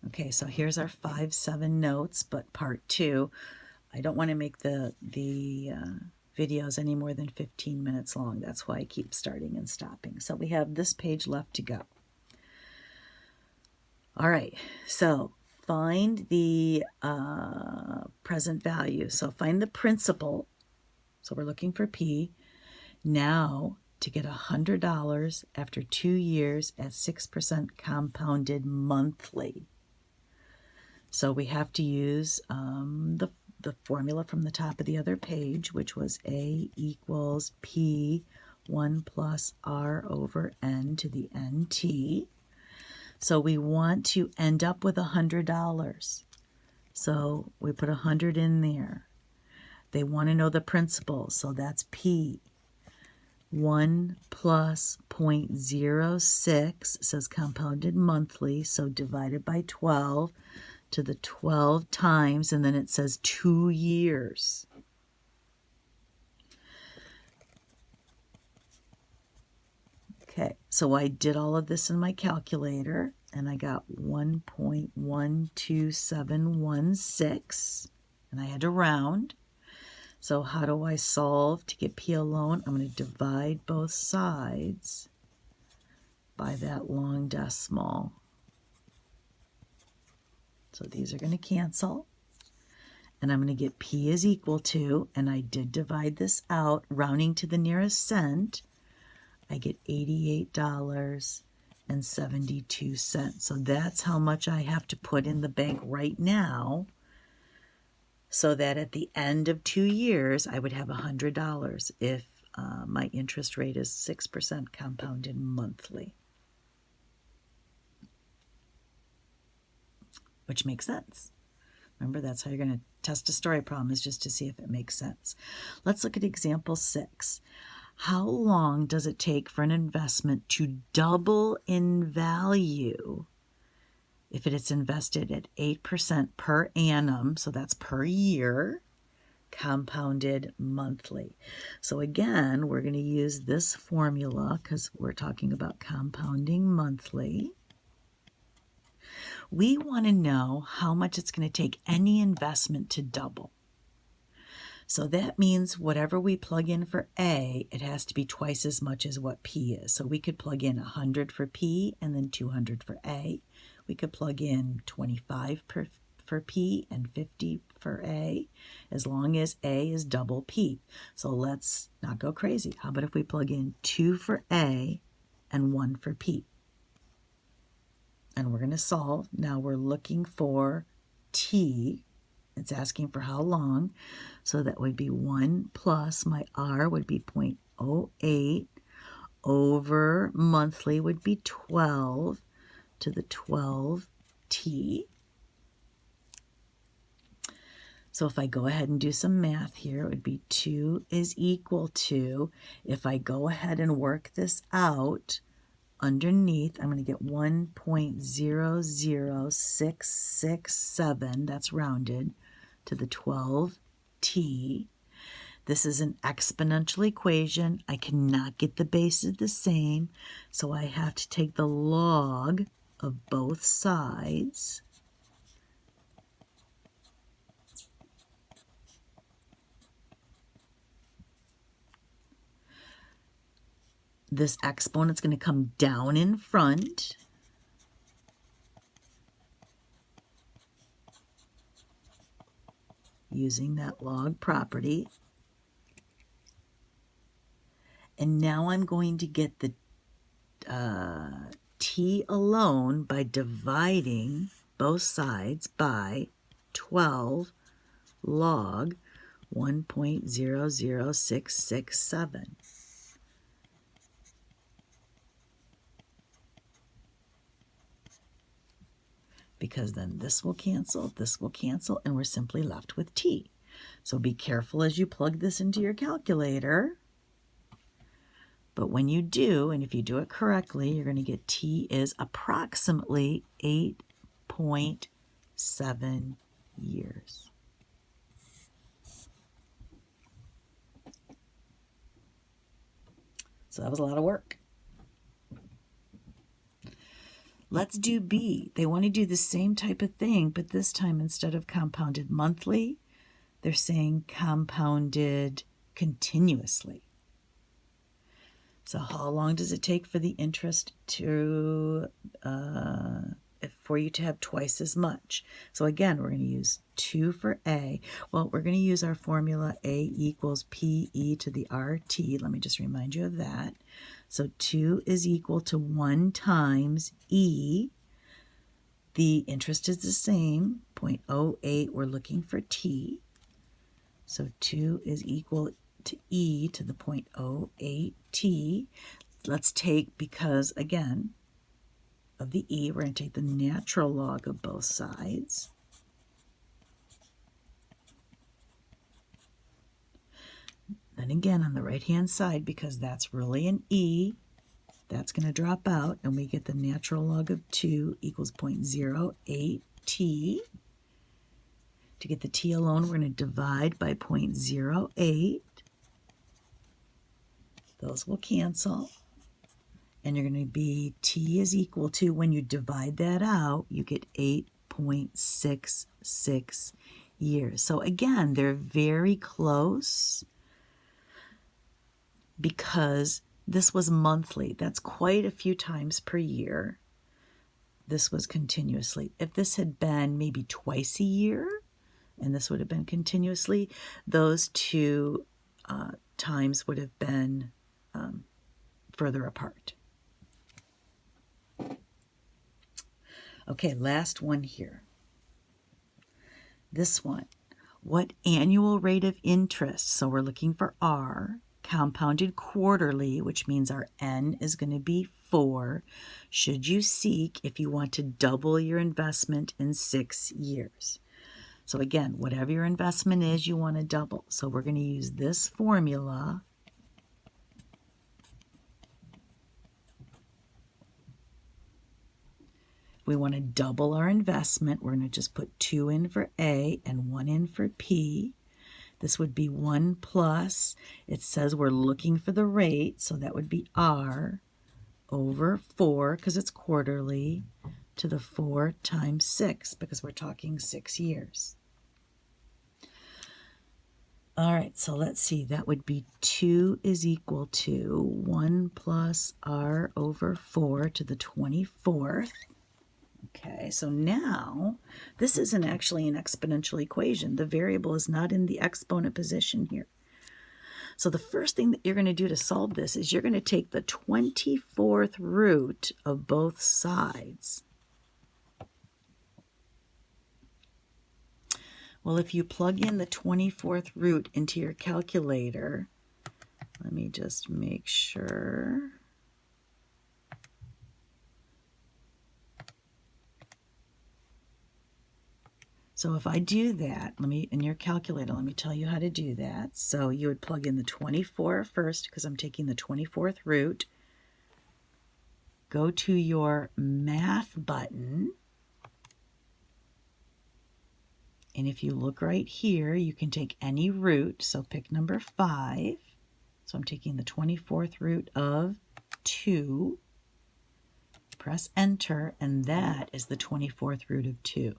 Okay, so here's our 5-7 notes, but part 2. I don't want to make the videos any more than 15 minutes long. That's why I keep starting and stopping. So we have this page left to go. All right, so find the present value. So find the principal. So we're looking for P. Now, to get $100 after 2 years at 6% compounded monthly. So we have to use the formula from the top of the other page, which was A equals P 1 plus R over N to the NT. So we want to end up with $100. So we put 100 in there. They want to know the principal, so that's P. 1 plus 0.06 says compounded monthly, so divided by 12 to the 12 times, and then it says 2 years. Okay, so I did all of this in my calculator, and I got 1.12716, and I had to round. So how do I solve to get P alone? I'm going to divide both sides by that long decimal. So these are going to cancel. And I'm going to get P is equal to, and I did divide this out, rounding to the nearest cent, I get $88.72. So that's how much I have to put in the bank right now, so that at the end of 2 years, I would have $100 if my interest rate is 6% compounded monthly. Which makes sense. Remember, that's how you're going to test a story problem, is just to see if it makes sense. Let's look at example 6. How long does it take for an investment to double in value if it is invested at 8% per annum, so that's per year, compounded monthly? So again, we're going to use this formula because we're talking about compounding monthly. We want to know how much it's going to take any investment to double. So that means whatever we plug in for A, it has to be twice as much as what P is. So we could plug in 100 for P and then 200 for A. We could plug in 25 for P and 50 for A, as long as A is double P. So let's not go crazy. How about if we plug in 2 for A and 1 for P? And we're going to solve. Now we're looking for T. It's asking for how long. So that would be 1 plus my R would be 0.08 over monthly would be 12 to the 12T. So if I go ahead and do some math here, it would be 2 is equal to, if I go ahead and work this out, underneath, I'm going to get 1.00667, that's rounded, to the 12T. This is an exponential equation. I cannot get the bases the same, so I have to take the log of both sides. This exponent's going to come down in front. Using that log property. And now I'm going to get the T alone by dividing both sides by 12 log 1.00667. Because then this will cancel, and we're simply left with T. So be careful as you plug this into your calculator. But when you do, and if you do it correctly, you're going to get T is approximately 8.7 years. So that was a lot of work. Let's do B. They want to do the same type of thing, but this time instead of compounded monthly, they're saying compounded continuously. So how long does it take for the interest to, for you to have twice as much? So again, we're going to use 2 for A. Well, we're going to use our formula A equals PE to the RT. Let me just remind you of that. So 2 is equal to 1 times E. The interest is the same, 0.08. We're looking for T. So 2 is equal to E to the 0.08 T. Let's take, because again, of the E, we're going to take the natural log of both sides. Then again, on the right-hand side, because that's really an E, that's going to drop out, and we get the natural log of 2 equals 0.08 T. To get the T alone, we're going to divide by 0.08. Those will cancel. And you're going to be T is equal to, when you divide that out, you get 8.66 years. So again, they're very close because this was monthly. That's quite a few times per year. This was continuously. If this had been maybe twice a year, and this would have been continuously, those two times would have been further apart. Okay, last one here. This one. What annual rate of interest, so we're looking for R, compounded quarterly, which means our N is going to be 4, should you seek if you want to double your investment in 6 years? So again, whatever your investment is, you want to double. So we're going to use this formula. We want to double our investment. We're going to just put 2 in for A and 1 in for P. This would be 1 plus, it says we're looking for the rate, so that would be R over 4, because it's quarterly, to the 4 times 6, because we're talking 6 years. All right, so let's see, that would be 2 is equal to 1 plus R over 4 to the 24th. Okay, so now this isn't actually an exponential equation. The variable is not in the exponent position here. So the first thing that you're going to do to solve this is you're going to take the 24th root of both sides. Well, if you plug in the 24th root into your calculator, let me just make sure. So if I do that, in your calculator, let me tell you how to do that. So you would plug in the 24 first, because I'm taking the 24th root. Go to your math button. And if you look right here, you can take any root. So pick number 5. So I'm taking the 24th root of 2. Press enter, and that is the 24th root of 2.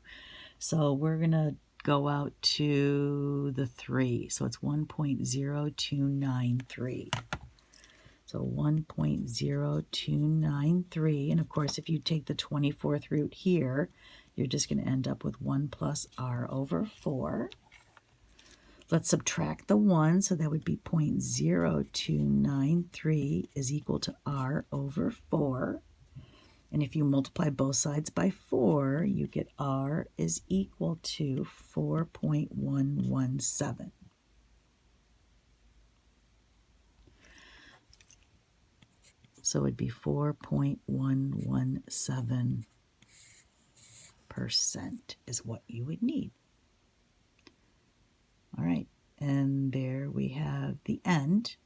So we're going to go out to the 3. So it's 1.0293. So 1.0293. And of course, if you take the 24th root here, you're just going to end up with 1 plus R over 4. Let's subtract the 1. So that would be 0.0293 is equal to R over 4. And if you multiply both sides by 4, you get R is equal to 4.117. So it would be 4.117% is what you would need. All right, and there we have the end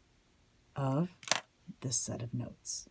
of this set of notes.